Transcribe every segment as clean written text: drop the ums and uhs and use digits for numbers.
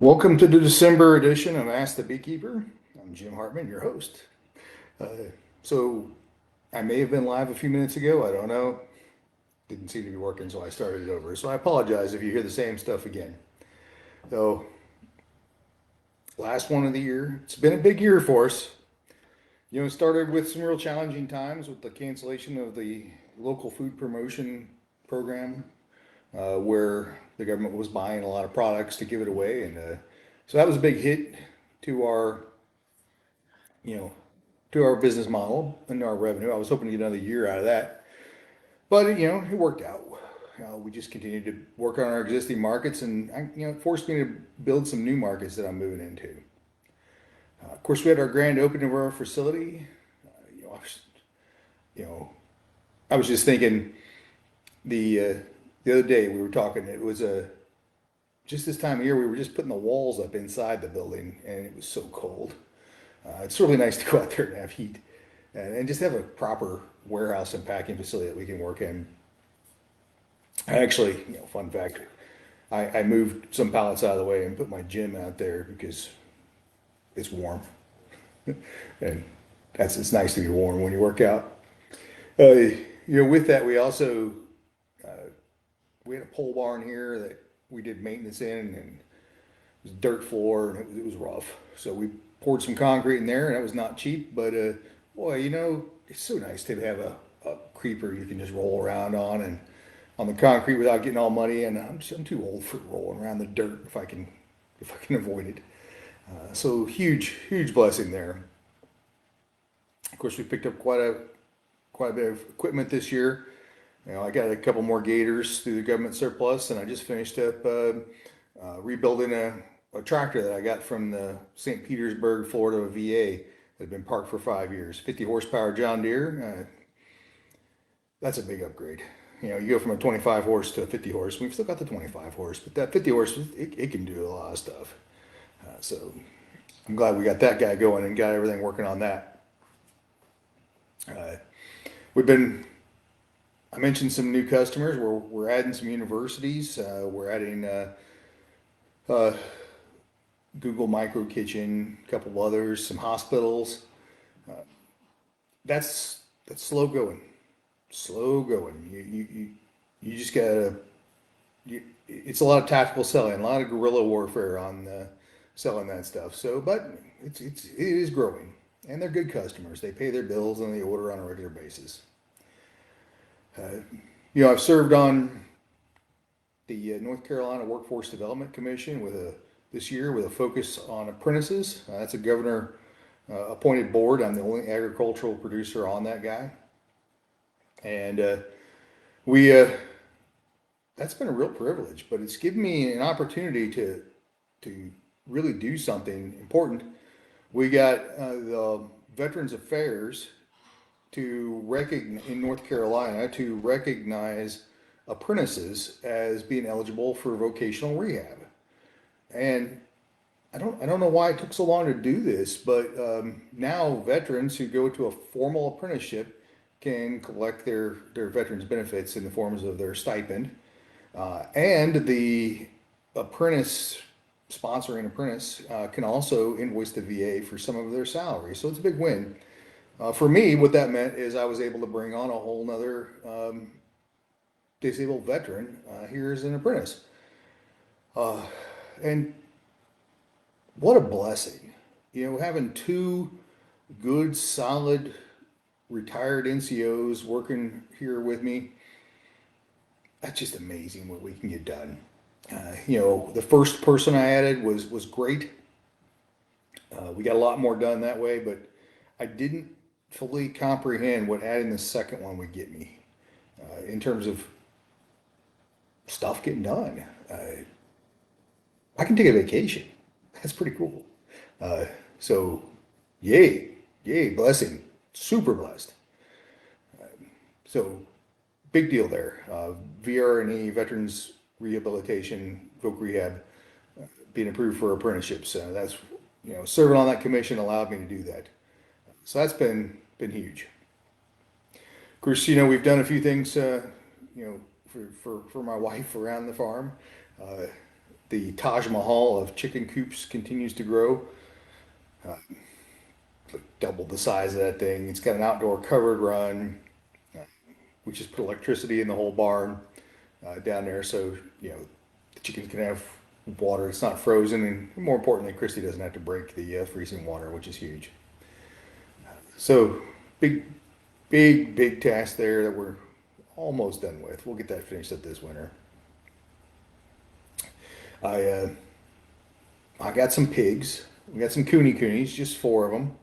Welcome to the December edition of Ask the Beekeeper. I'm Jim Hartman, your host. Uh, so I may have been live a few minutes ago. I don't know. Didn't seem to be working, so I started it over. So I apologize if you hear the same stuff again. So last one of the year. It's been a big year for us. It started with some real challenging times with the cancellation of the local food promotion program, where the government was buying a lot of products to give it away, and so that was a big hit to our, you know, to our business model and our revenue. I was hoping to get another year out of that, but it worked out. We just continued to work on our existing markets, and it forced me to build some new markets that I'm moving into. Of course, we had our grand opening of our facility. You know, I was just thinking the other day we were talking. It was just this time of year we were just putting the walls up inside the building, and it was so cold. It's really nice to go out there and have heat, and just have a proper warehouse and packing facility that we can work in. I actually, fun fact, I moved some pallets out of the way and put my gym out there because it's warm, and it's nice to be warm when you work out. With that, we also we had a pole barn here that we did maintenance in, and it was dirt floor, and it was rough. So we poured some concrete in there, and it was not cheap, but boy, it's so nice to have a creeper you can just roll around on and on the concrete without getting all muddy. And I'm too old for rolling around the dirt if I can avoid it. So huge blessing there. Of course, we picked up quite a bit of equipment this year. I got a couple more gators through the government surplus, and I just finished up rebuilding a tractor that I got from the St. Petersburg, Florida VA that had been parked for 5 years. 50 horsepower John Deere. That's a big upgrade. You go from a 25 horse to a 50 horse. We've still got the 25 horse, but that 50 horse, it can do a lot of stuff. So I'm glad we got that guy going and got everything working on that. We've been I mentioned some new customers. We're adding some universities. We're adding uh, Google Micro Kitchen, a couple of others, some hospitals. Uh, that's slow going. Slow going. You just gotta. It's a lot of tactical selling, a lot of guerrilla warfare on selling that stuff. So, but it is growing, and they're good customers. They pay their bills and they order on a regular basis. Uh, I've served on the North Carolina Workforce Development Commission this year with a focus on apprentices. That's a governor appointed board. I'm the only agricultural producer on that guy, and we that's been a real privilege. But it's given me an opportunity to really do something important. We got the Veterans Affairs to recognize in North Carolina to recognize apprentices as being eligible for vocational rehab. And I don't know why it took so long to do this, but now veterans who go to a formal apprenticeship can collect their veterans benefits in the forms of their stipend, and the apprentice sponsoring apprentice can also invoice the VA for some of their salary. So it's a big win. For me, what that meant is I was able to bring on a whole nother disabled veteran here as an apprentice. Uh, and what a blessing. Having two good, solid, retired NCOs working here with me, that's just amazing what we can get done. The first person I added was great. We got a lot more done that way, but I didn't fully comprehend what adding the second one would get me in terms of stuff getting done. I can take a vacation. That's pretty cool. So, yay, blessing. Super blessed. So, big deal there. VRNE, Veterans Rehabilitation, Voc Rehab, being approved for apprenticeships. That's, serving on that commission allowed me to do that. So that's been huge. Of course, we've done a few things, for my wife around the farm. Uh, The Taj Mahal of chicken coops continues to grow. Like double the size of that thing. It's got an outdoor covered run. We just put electricity in the whole barn down there, so the chickens can have water. It's not frozen, and more importantly, Christy doesn't have to break the freezing water, which is huge. So big, big task there that we're almost done with. We'll get that finished up this winter. I uh, I got some pigs. We got some coonies, just four of them.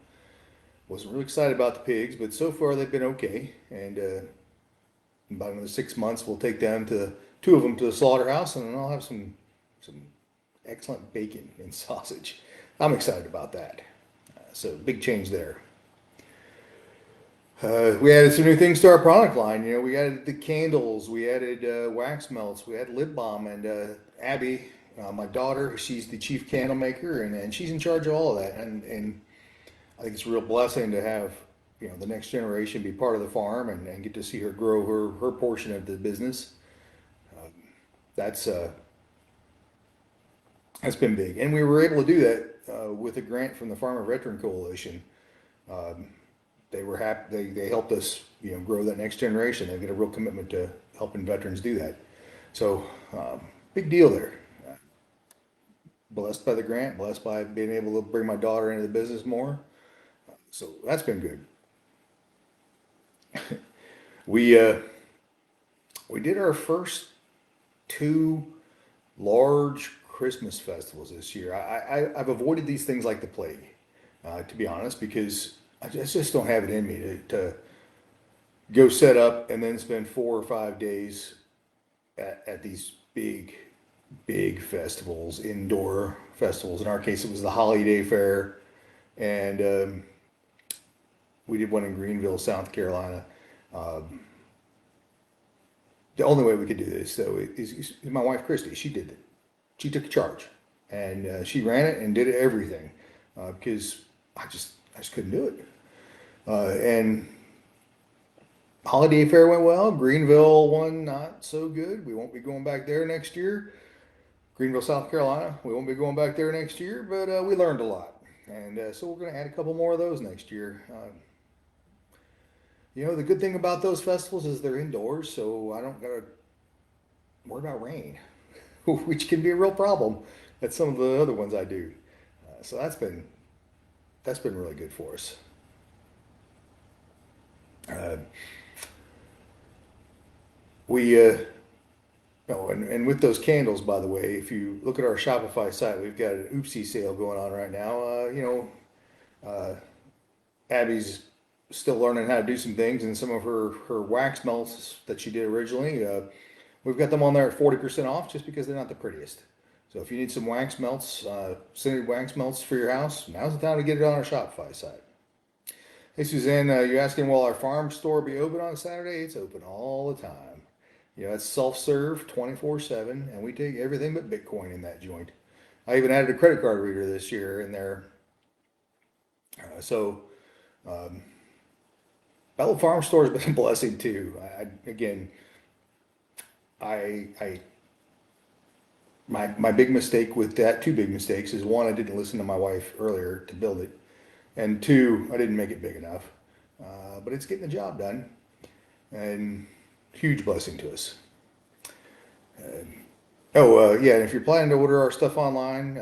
Wasn't really excited about the pigs, but so far they've been okay. And in about another 6 months, we'll take them to two of them to the slaughterhouse, and then I'll have some excellent bacon and sausage. I'm excited about that. So big change there. We added some new things to our product line. We added the candles, we added wax melts, we added lip balm, and Abby, my daughter, she's the chief candle maker, and she's in charge of all of that. And I think it's a real blessing to have the next generation be part of the farm and get to see her grow her portion of the business. That's that's been big, and we were able to do that with a grant from the Farmer Veteran Coalition. Um, they were happy. They helped us grow that next generation. They've got a real commitment to helping veterans do that. So big deal there. Blessed by the grant, blessed by being able to bring my daughter into the business more. So that's been good. We we did our first two large Christmas festivals this year. I've avoided these things like the plague, to be honest, because I just don't have it in me to go set up and then spend 4 or 5 days at these big festivals, indoor festivals. In our case, it was the Holiday Fair, and we did one in Greenville, South Carolina. Um, the only way we could do this, though, is my wife Christy. She did it. She took charge, and she ran it and did everything because I just couldn't do it. And Holiday Fair went well. Greenville one not so good. We won't be going back there next year. Greenville, South Carolina. We won't be going back there next year, but we learned a lot, and so we're going to add a couple more of those next year. The good thing about those festivals is they're indoors, so I don't got to worry about rain, which can be a real problem at some of the other ones I do. So that's been really good for us. Uh, we Oh, and with those candles, by the way, if you look at our Shopify site, we've got an oopsie sale going on right now. Uh, Abby's still learning how to do some things, and some of her wax melts that she did originally, we've got them on there at 40% off just because they're not the prettiest. So if you need some wax melts, scented wax melts for your house, now's the time to get it on our Shopify site. Hey Suzanne, you're asking, will our farm store be open on Saturday? It's open all the time. It's self-serve 24/7, and we take everything but Bitcoin in that joint. I even added a credit card reader this year in there. So um, Bella Farm Store has been a blessing too. Again, I my big mistake with that, two big mistakes is one, I didn't listen to my wife earlier to build it, and two, I didn't make it big enough. But it's getting the job done, and huge blessing to us. Yeah, and if you're planning to order our stuff online,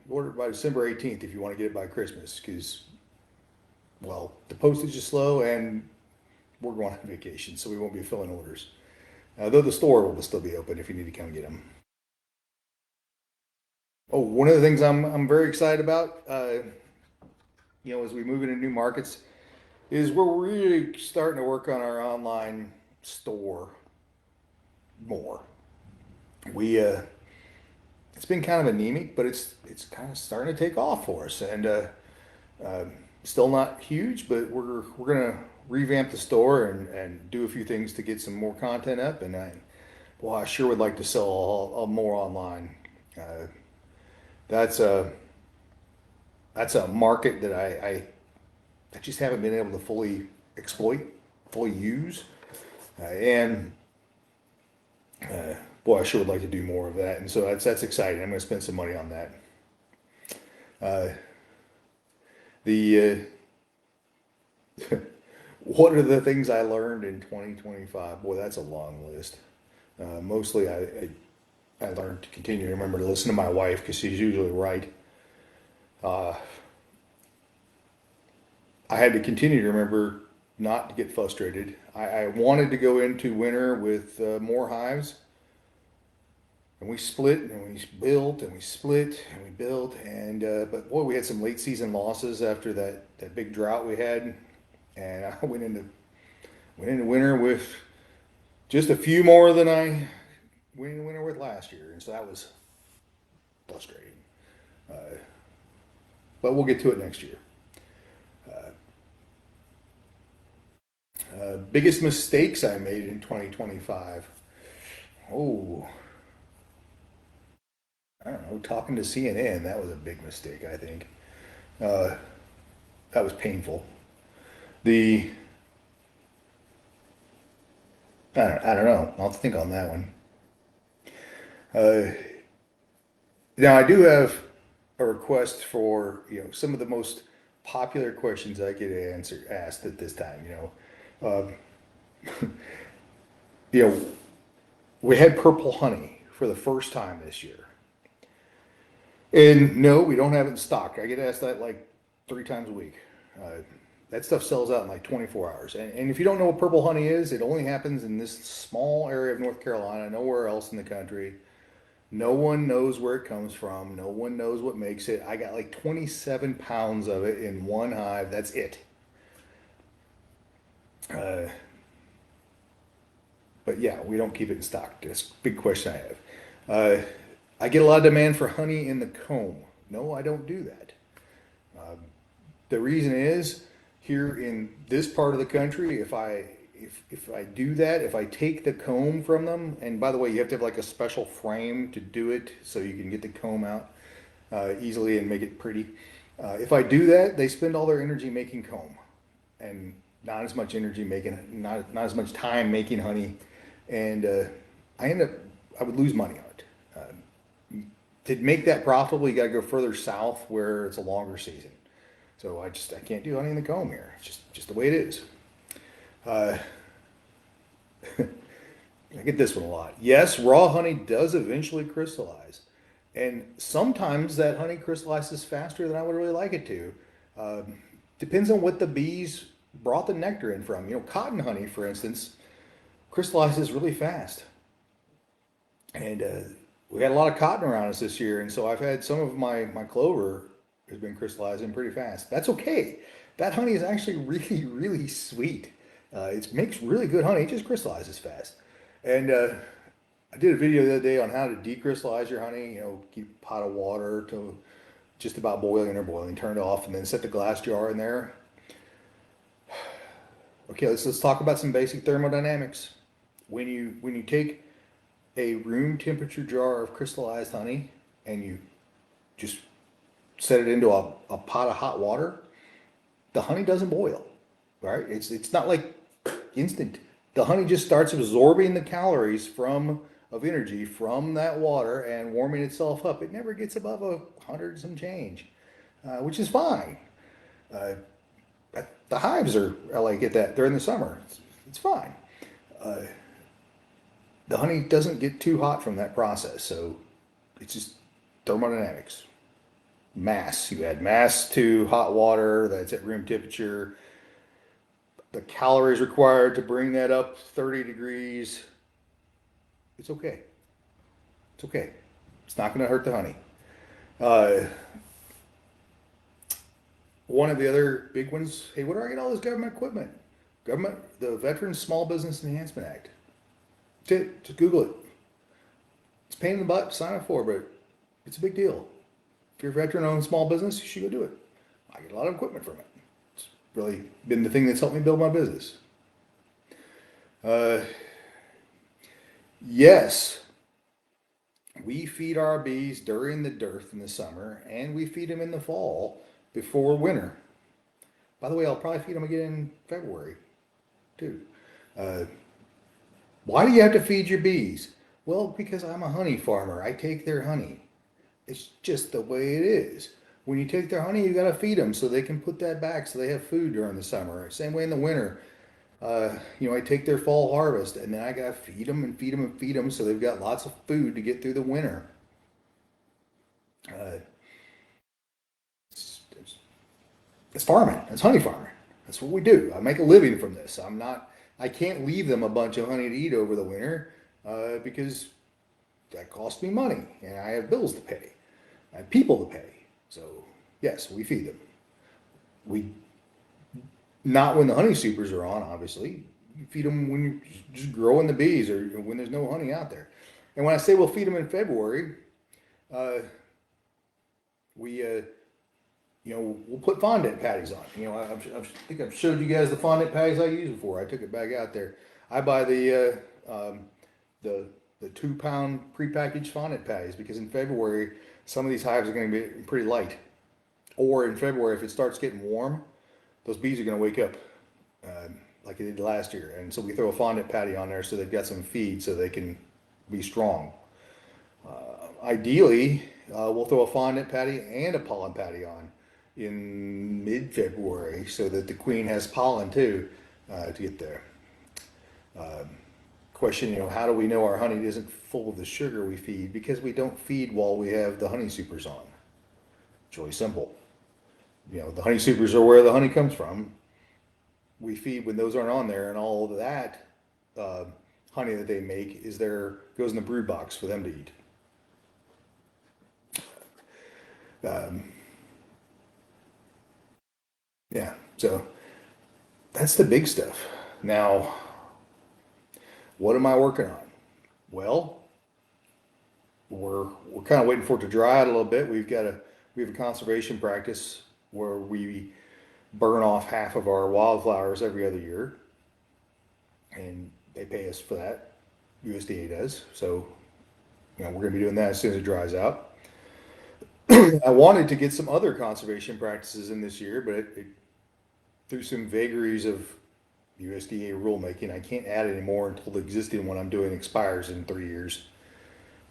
order it by December 18th if you want to get it by Christmas, because, well, the postage is slow and we're going on vacation, so we won't be filling orders. Though the store will still be open if you need to come get them. Oh, one of the things I'm very excited about, as we move into new markets, is we're really starting to work on our online store more. We It's been kind of anemic, but it's kind of starting to take off for us, and uh, still not huge, but we're gonna revamp the store and do a few things to get some more content up, and well, I sure would like to sell more online. Uh, that's a that's a market that I just haven't been able to fully exploit, fully use, and boy, I sure would like to do more of that. And so that's exciting. I'm going to spend some money on that. Uh, the What are the things I learned in 2025? Boy, that's a long list. Mostly, I learned to continue to remember to listen to my wife because she's usually right. Uh, I had to continue to remember not to get frustrated. I wanted to go into winter with more hives, and we split and we built and we split and we built, and but boy, we had some late season losses after that big drought we had, and I went into winter with just a few more than I went into winter with last year, and so that was frustrating. Uh, but we'll get to it next year. Biggest mistakes I made in 2025. Oh, I don't know. Talking to CNN, that was a big mistake, I think. Uh, that was painful. The, I don't know. I'll have to think on that one. Uh, Now, I do have a request for, some of the most popular questions I get asked at this time. You know, we had purple honey for the first time this year. And no, we don't have it in stock. I get asked that like 3 times a week. Uh, that stuff sells out in like 24 hours. And if you don't know what purple honey is, it only happens in this small area of North Carolina, nowhere else in the country. No one knows where it comes from. No one knows what makes it. I got like 27 pounds of it in one hive. That's it. Uh, but yeah, we don't keep it in stock. That's a big question I have. Uh, I get a lot of demand for honey in the comb. No, I don't do that. The reason is here in this part of the country, if I do that, if I take the comb from them, and by the way, you have to have like a special frame to do it so you can get the comb out easily and make it pretty. If I do that, they spend all their energy making comb and not as much energy making, not as much time making honey, and I end up I would lose money on it. To make that profitable, you got to go further south where it's a longer season. So I can't do honey in the comb here. It's just the way it is. Uh, I get this one a lot. Yes, raw honey does eventually crystallize, and sometimes that honey crystallizes faster than I would really like it to. Um, Depends on what the bees brought the nectar in from. Cotton honey, for instance, crystallizes really fast, and we had a lot of cotton around us this year, and so I've had some of my clover has been crystallizing pretty fast. That's okay. That honey is actually really, really sweet. It makes really good honey. It just crystallizes fast. And I did a video the other day on how to decrystallize your honey. Keep a pot of water to just about boiling or boiling, turn it off, and then set the glass jar in there. Okay, let's talk about some basic thermodynamics. When you take a room temperature jar of crystallized honey and you just set it into a pot of hot water, the honey doesn't boil, right? It's not like instant. The honey just starts absorbing the calories from of energy from that water and warming itself up. It never gets above 100 and some change, which is fine. Uh, the hives are like at that during the summer. It's fine. Uh, the honey doesn't get too hot from that process, so it's just thermodynamics. Mass. You add mass to hot water that's at room temperature. The calories required to bring that up 30 degrees. It's okay. It's okay. It's not going to hurt the honey. Uh, One of the other big ones. Hey, where do I get all this government equipment? The Veterans Small Business Enhancement Act. Just Google it. It's a pain in the butt to sign up for, but it's a big deal. If you're a veteran-owned small business, you should go do it. I get a lot of equipment from it. It's really been the thing that's helped me build my business. Uh, yes, we feed our bees during the dearth in the summer, and we feed them in the fall before winter. By the way, I'll probably feed them again in February, too. Uh, why do you have to feed your bees? Well, because I'm a honey farmer, I take their honey. It's just the way it is. When you take their honey, you gotta feed them so they can put that back so they have food during the summer. Same way in the winter. I take their fall harvest and then I gotta feed them and feed them and feed them so they've got lots of food to get through the winter. Uh, it's, it's, it's farming. It's honey farming. That's what we do. I make a living from this. I can't leave them a bunch of honey to eat over the winter because that costs me money and I have bills to pay. I have people to pay. So, yes, we feed them. We Not when the honey supers are on, obviously. You feed them when you're just growing the bees or when there's no honey out there. And when I say we'll feed them in February, uh, we'll put fondant patties on. I think I've showed you guys the fondant patties I use before. I took it back out there. I buy the 2 pound prepackaged fondant patties because in February some of these hives are going to be pretty light. Or in February, if it starts getting warm, those bees are going to wake up like they did last year. And so we throw a fondant patty on there so they've got some feed so they can be strong. Ideally, we'll throw a fondant patty and a pollen patty on in mid-February so that the queen has pollen too to get there. Question, how do we know our honey isn't full of the sugar we feed? Because we don't feed while we have the honey supers on. It's really simple. The honey supers are where the honey comes from. We feed when those aren't on there, and all of that honey that they make goes in the brood box for them to eat. Um, yeah, so that's the big stuff. Now, what am I working on? Well, we're kind of waiting for it to dry out a little bit. We have a conservation practice where we burn off half of our wildflowers every other year, and they pay us for that. USDA does. So, we're going to be doing that as soon as it dries out. I wanted to get some other conservation practices in this year, but through some vagaries of USDA rulemaking, I can't add any more until the existing one I'm doing expires in 3 years,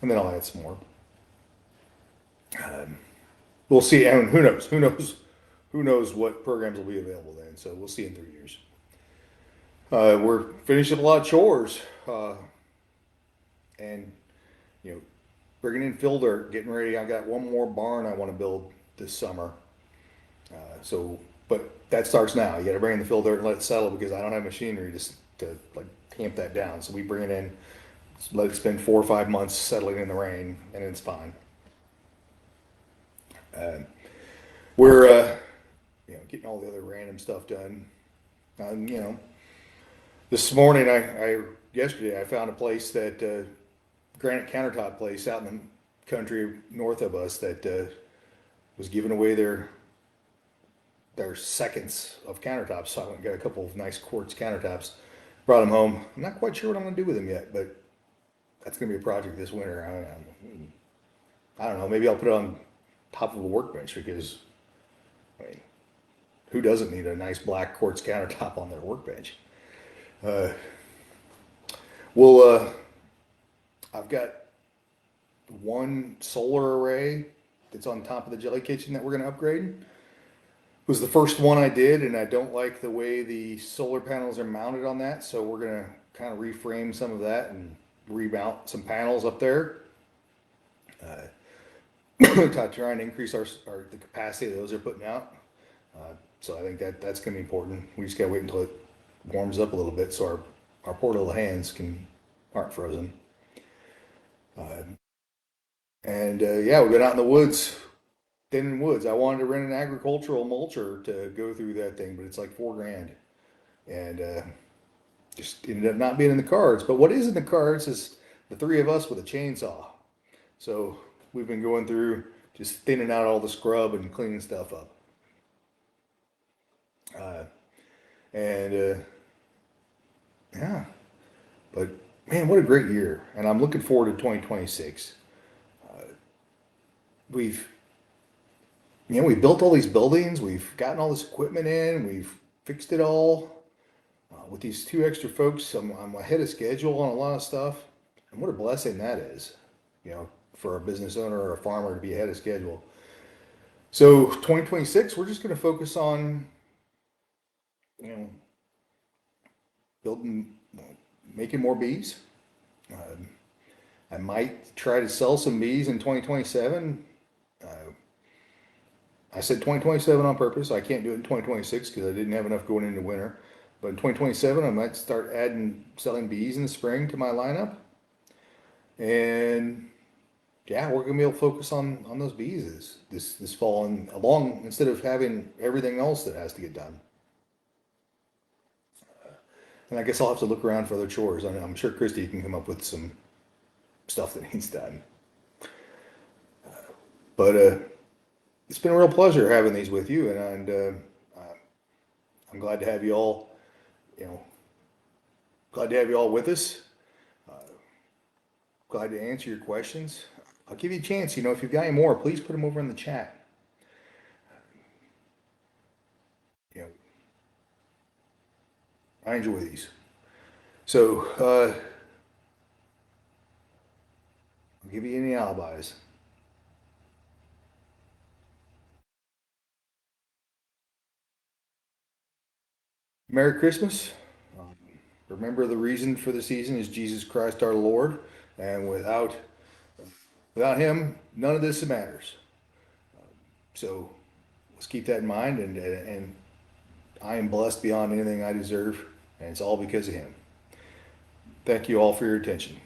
and then I'll add some more. Um, we'll see. And who knows? Who knows what programs will be available then? So we'll see in 3 years. We're finishing up a lot of chores, and you know, bringing in fill dirt, getting ready. I got one more barn I want to build this summer. But that starts now. You got to bring in the fill dirt and let it settle because I don't have machinery to like tamp that down. So we bring it in, let it spend 4 or 5 months settling in the rain, and it's fine. Uh, we're getting all the other random stuff done. This morning yesterday I found a place that granite countertop place out in the country north of us that was giving away their seconds of countertops. So I went and got a couple of nice quartz countertops, brought them home. I'm not quite sure what I'm going to do with them yet, but that's going to be a project this winter. I don't know. Maybe I'll put it on top of a workbench because, I mean, who doesn't need a nice black quartz countertop on their workbench? Uh, I've got one solar array that's on top of the jelly kitchen that we're going to upgrade. It was the first one I did, and I don't like the way the solar panels are mounted on that, so we're going to kind of reframe some of that and remount some panels up there. To try and increase the capacity that those are putting out. So I think that's going to be important. We just got to wait until it warms up a little bit so our poor little hands aren't frozen. We've been out in the woods, thinning woods. I wanted to rent an agricultural mulcher to go through that thing, but it's like $4,000, and just ended up not being in the cards. But what is in the cards is the three of us with a chainsaw. So we've been going through just thinning out all the scrub and cleaning stuff up. Uh, and yeah, but man, what a great year! And I'm looking forward to 2026. We've we built all these buildings. We've gotten all this equipment in. We've fixed it all. With these two extra folks, I'm ahead of schedule on a lot of stuff. And what a blessing that is, you know, for a business owner or a farmer to be ahead of schedule. So 2026, we're just going to focus on, you know, building, making more bees. Um, I might try to sell some bees in 2027. Uh, I said 2027 on purpose. I can't do it in 2026 because I didn't have enough going into winter. But in 2027, I might start adding selling bees in the spring to my lineup. And yeah, we're gonna be able to focus on those bees this fall and along instead of having everything else that has to get done. And I guess I'll have to look around for other chores. I'm sure Christy can come up with some stuff that needs done. But it's been a real pleasure having these with you, I'm glad to have you all. You know, glad to have you all with us. Glad to answer your questions. I'll give you a chance. You know, if you've got any more, please put them over in the chat. You know, I enjoy these. So I'll give you any alibis. Merry Christmas. Um, Remember, the reason for the season is Jesus Christ our Lord, and without Him, none of this matters. So let's keep that in mind. And I am blessed beyond anything I deserve, and it's all because of Him. Thank you all for your attention.